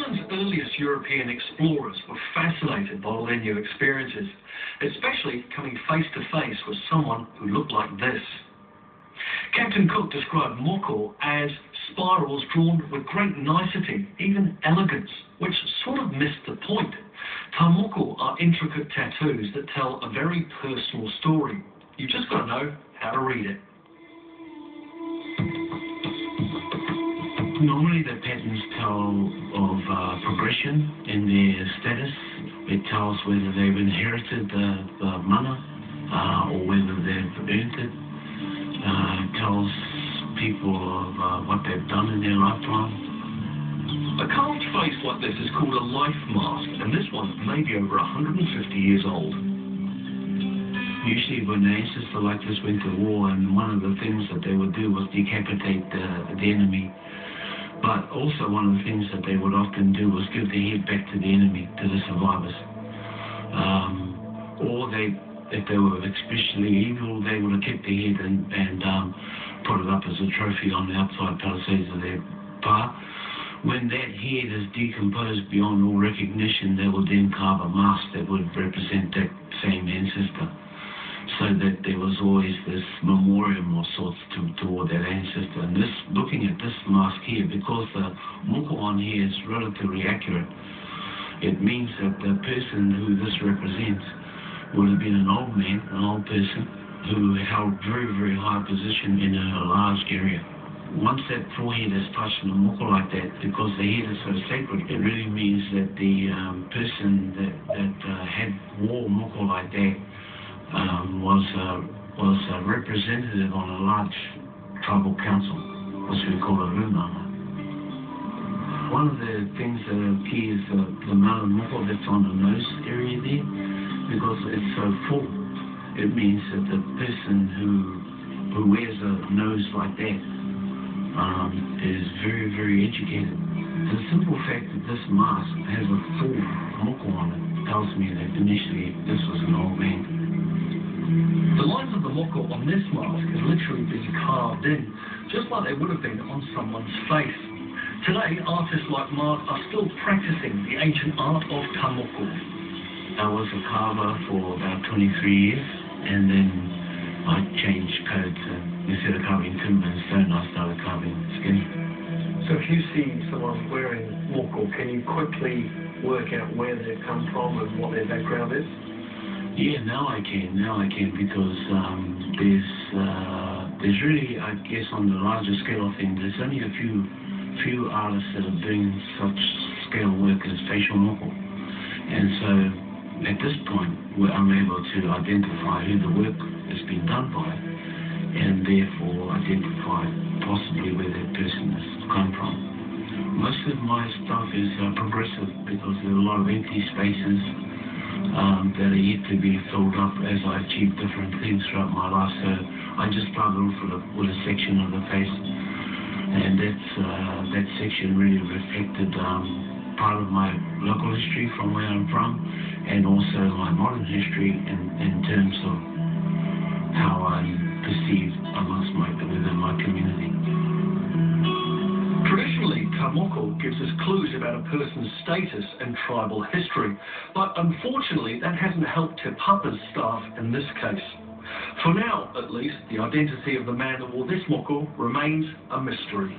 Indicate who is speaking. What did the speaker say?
Speaker 1: Zealand's earliest European explorers were fascinated by all their new experiences, especially coming face to face with someone who looked like this. Captain Cook described Moko as spirals drawn with great nicety, even elegance, which sort of missed the point. Ta Moko are intricate tattoos that tell a very personal story. You've just got to know how to read it.
Speaker 2: Normally the patterns tell of progression in their status. It tells whether they've inherited the mana or whether they've earned it. It tells people of what they've done in their lifetime.
Speaker 1: A carved face like this is called a life mask, and this one may be over 150 years old.
Speaker 2: Usually when an ancestor like this went to war, and one of the things that they would do was decapitate the enemy. But also one of the things that they would often do was give the head back to the enemy, to the survivors. Or if they were especially evil, they would have kept the head and put it up as a trophy on the outside palisades of their pa. When that head is decomposed beyond all recognition, they would then carve a mask that would represent that same ancestor, so that there was always this memoriam of sorts toward that ancestor. And this, looking at this mask here, because the moko on here is relatively accurate, it means that the person who this represents would have been an old man, an old person, who held very, very high position in a large area. Once that forehead is touched in a moko like that, because the head is so sacred, it really means that the person that had wore moko like that was a representative on a large tribal council, which we call a rumama. One of the things that are key is the amount of moko that's on the nose area there, because it's so full. It means that the person who wears a nose like that is very, very educated. The simple fact that this mask has a full moko on it tells me that initially this was an old man.
Speaker 1: The lines of the moko on this mask have literally been carved in, just like they would have been on someone's face. Today, artists like Mark are still practicing the ancient art of Ta Moko.
Speaker 2: I was a carver for about 23 years, and then I changed codes. Instead of carving timber and stone, I started carving skin.
Speaker 1: So if you see someone wearing moko, can you quickly work out where they've come from and what their background is?
Speaker 2: Yeah, now I can, because there's really, I guess, on the larger scale of things, there's only a few artists that are doing such scale work as facial moko. And so at this point, I'm able to identify who the work has been done by, and therefore identify possibly where that person has come from. Most of my stuff is progressive, because there are a lot of empty spaces that are yet to be filled up as I achieve different things throughout my life. So I just started off with a section of the face, and that section really reflected part of my local history from where I'm from, and also my modern history in terms of how I'm perceived within my community.
Speaker 1: Traditionally, Ta Moko gives us clues about a person's status and tribal history, but unfortunately that hasn't helped Te Papa's staff in this case. For now, at least, the identity of the man that wore this moko remains a mystery.